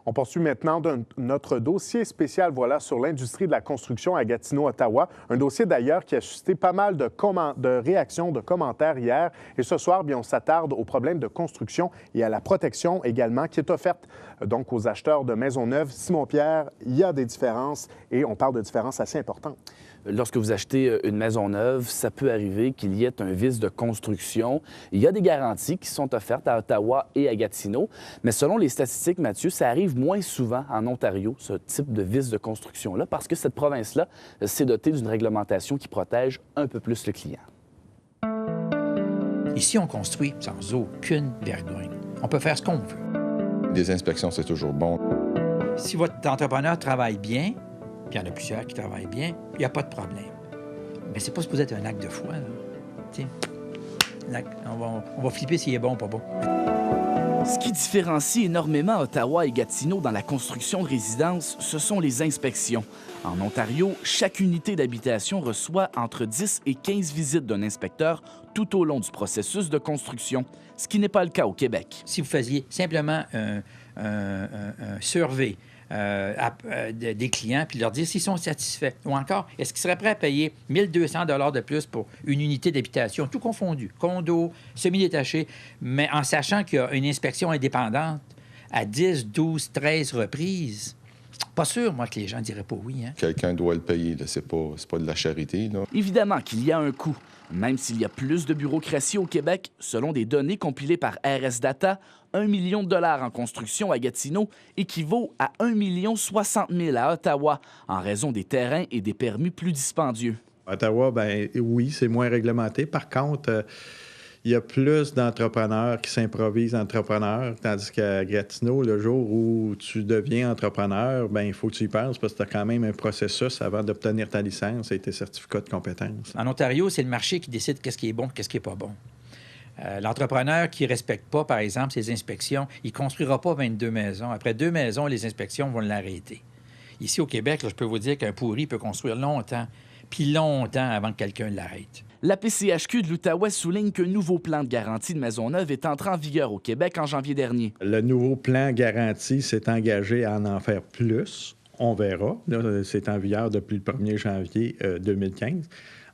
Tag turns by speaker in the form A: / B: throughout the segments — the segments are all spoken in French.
A: On poursuit maintenant notre dossier spécial sur l'industrie de la construction à Gatineau, Ottawa. Un dossier d'ailleurs qui a suscité pas mal de réactions, de commentaires hier. Et ce soir, bien, on s'attarde aux problèmes de construction et à la protection également qui est offerte donc aux acheteurs de maisons neuves. Simon-Pierre, il y a des différences et on parle de différences assez importantes.
B: Lorsque vous achetez une maison neuve, ça peut arriver qu'il y ait un vice de construction. Il y a des garanties qui sont offertes à Ottawa et à Gatineau, mais selon les statistiques, Mathieu, ça arrive moins souvent en Ontario, ce type de vice de construction-là, parce que cette province-là s'est dotée d'une réglementation qui protège un peu plus le client.
C: Ici, on construit sans aucune vergogne. On peut faire ce qu'on veut.
D: Des inspections, c'est toujours bon.
C: Si votre entrepreneur travaille bien, puis il y en a plusieurs qui travaillent bien, il n'y a pas de problème. Mais c'est pas supposé être un acte de foi, là. Tiens, on va flipper s'il est bon ou pas bon.
B: Ce qui différencie énormément Ottawa et Gatineau dans la construction de résidences, ce sont les inspections. En Ontario, chaque unité d'habitation reçoit entre 10 et 15 visites d'un inspecteur tout au long du processus de construction, ce qui n'est pas le cas au Québec.
C: Si vous faisiez simplement un survey des clients puis leur dire s'ils sont satisfaits. Ou encore, est-ce qu'ils seraient prêts à payer 1 200 $ de plus pour une unité d'habitation, tout confondu, condo, semi-détaché, mais en sachant qu'il y a une inspection indépendante à 10, 12, 13 reprises. Pas sûr, moi, que les gens diraient pas oui. Hein?
D: Quelqu'un doit le payer, là. C'est pas de la charité, là.
B: Évidemment qu'il y a un coût. Même s'il y a plus de bureaucratie au Québec, selon des données compilées par RS Data, 1 million de dollars en construction à Gatineau équivaut à 1 060 000 à Ottawa, en raison des terrains et des permis plus dispendieux.
E: Ottawa, bien oui, c'est moins réglementé. Par contre, il y a plus d'entrepreneurs qui s'improvisent entrepreneurs, tandis qu'à Gatineau, le jour où tu deviens entrepreneur, bien, il faut que tu y penses parce que tu as quand même un processus avant d'obtenir ta licence et tes certificats de compétences.
C: En Ontario, c'est le marché qui décide qu'est-ce qui est bon, qu'est-ce qui n'est pas bon. L'entrepreneur qui ne respecte pas, par exemple, ses inspections, il ne construira pas 22 maisons. Après 2 maisons, les inspections vont l'arrêter. Ici, au Québec, là, je peux vous dire qu'un pourri peut construire longtemps, puis longtemps avant que quelqu'un l'arrête.
B: La PCHQ de l'Outaouais souligne qu'un nouveau plan de garantie de Maisonneuve est entré en vigueur au Québec en janvier dernier.
E: Le nouveau plan garantie s'est engagé à en faire plus. On verra. Là, c'est en vigueur depuis le 1er janvier 2015.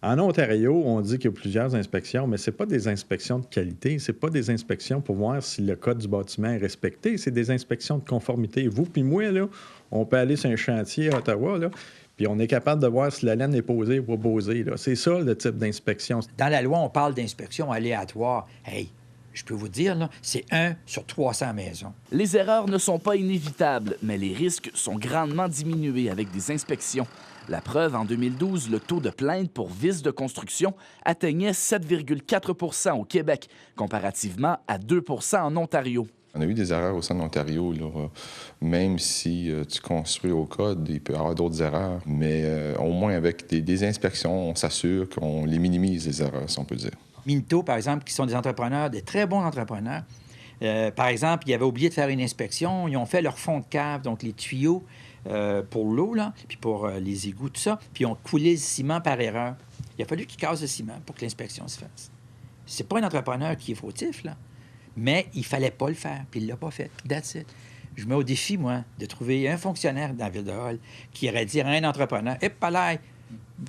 E: En Ontario, on dit qu'il y a plusieurs inspections, mais ce n'est pas des inspections de qualité, ce n'est pas des inspections pour voir si le code du bâtiment est respecté, c'est des inspections de conformité. Vous puis moi, là, on peut aller sur un chantier à Ottawa, là, puis on est capable de voir si la laine est posée ou pas posée. Là. C'est ça, le type d'inspection.
C: Dans la loi, on parle d'inspection aléatoire. Hey, je peux vous dire, là, c'est 1 sur 300 maisons.
B: Les erreurs ne sont pas inévitables, mais les risques sont grandement diminués avec des inspections. La preuve, en 2012, le taux de plainte pour vice de construction atteignait 7,4 % au Québec, comparativement à 2 % en Ontario.
D: On a eu des erreurs au sein de l'Ontario, là. Même si tu construis au code, il peut y avoir d'autres erreurs. Mais au moins, avec des inspections, on s'assure qu'on les minimise, les erreurs, si on peut dire.
C: Minto, par exemple, qui sont des entrepreneurs, des très bons entrepreneurs. Par exemple, ils avaient oublié de faire une inspection. Ils ont fait leur fond de cave, donc les tuyaux pour l'eau, là, puis pour les égouts, tout ça. Puis ils ont coulé le ciment par erreur. Il a fallu qu'ils cassent le ciment pour que l'inspection se fasse. C'est pas un entrepreneur qui est fautif, là. Mais il fallait pas le faire, puis il l'a pas fait. That's it. Je mets au défi, moi, de trouver un fonctionnaire dans la ville de Hull qui irait dire à un entrepreneur « Eh, palais,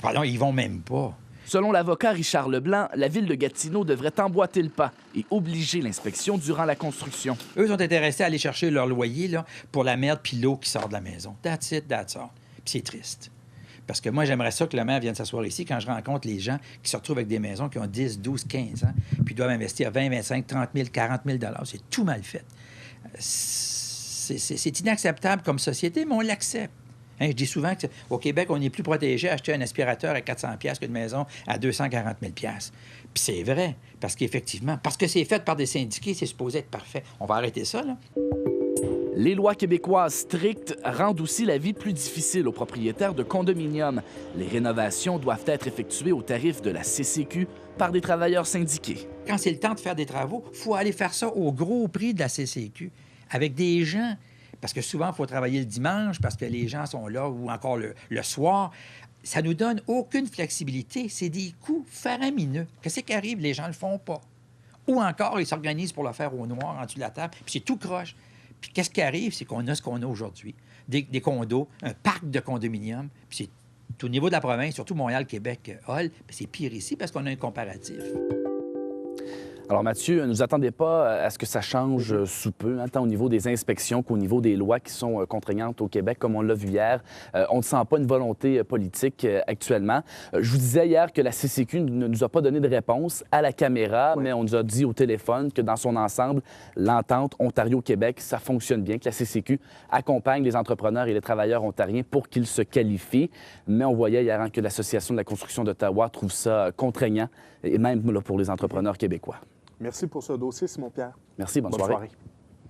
C: pardon, ils vont même pas. »
B: Selon l'avocat Richard Leblanc, la ville de Gatineau devrait emboîter le pas et obliger l'inspection durant la construction.
C: Eux sont intéressés à aller chercher leur loyer là, pour la merde puis l'eau qui sort de la maison. That's it, that's all. Puis c'est triste. Parce que moi, j'aimerais ça que le maire vienne s'asseoir ici quand je rencontre les gens qui se retrouvent avec des maisons qui ont 10, 12, 15 ans, puis doivent investir 20, 25, 30 000, 40 000 $. C'est tout mal fait. C'est inacceptable comme société, mais on l'accepte. Hein, je dis souvent qu'au Québec, on est plus protégé à acheter un aspirateur à 400 $ qu'une maison à 240 000 $. Puis c'est vrai, parce qu'effectivement, parce que c'est fait par des syndiqués, c'est supposé être parfait. On va arrêter ça, là.
B: Les lois québécoises strictes rendent aussi la vie plus difficile aux propriétaires de condominiums. Les rénovations doivent être effectuées au tarif de la CCQ par des travailleurs syndiqués.
C: Quand c'est le temps de faire des travaux, il faut aller faire ça au gros prix de la CCQ, avec des gens. Parce que souvent, il faut travailler le dimanche parce que les gens sont là ou encore le soir. Ça nous donne aucune flexibilité. C'est des coûts faramineux. Qu'est-ce qui arrive? Les gens ne le font pas. Ou encore, ils s'organisent pour le faire au noir, en dessous de la table, puis c'est tout croche. Puis qu'est-ce qui arrive, c'est qu'on a ce qu'on a aujourd'hui. Des condos, un parc de condominiums, puis c'est au niveau de la province, surtout Montréal, Québec, Hall, c'est pire ici parce qu'on a un comparatif.
B: Alors, Mathieu, ne nous attendez pas à ce que ça change sous peu, hein, tant au niveau des inspections qu'au niveau des lois qui sont contraignantes au Québec, comme on l'a vu hier. On ne sent pas une volonté politique actuellement. Je vous disais hier que la CCQ ne nous a pas donné de réponse à la caméra, mais on nous a dit au téléphone que dans son ensemble, l'entente Ontario-Québec, ça fonctionne bien, que la CCQ accompagne les entrepreneurs et les travailleurs ontariens pour qu'ils se qualifient. Mais on voyait hier que l'Association de la construction d'Ottawa trouve ça contraignant, et même là, pour les entrepreneurs québécois.
A: Merci pour ce dossier, Simon-Pierre.
B: Merci, bonne soirée.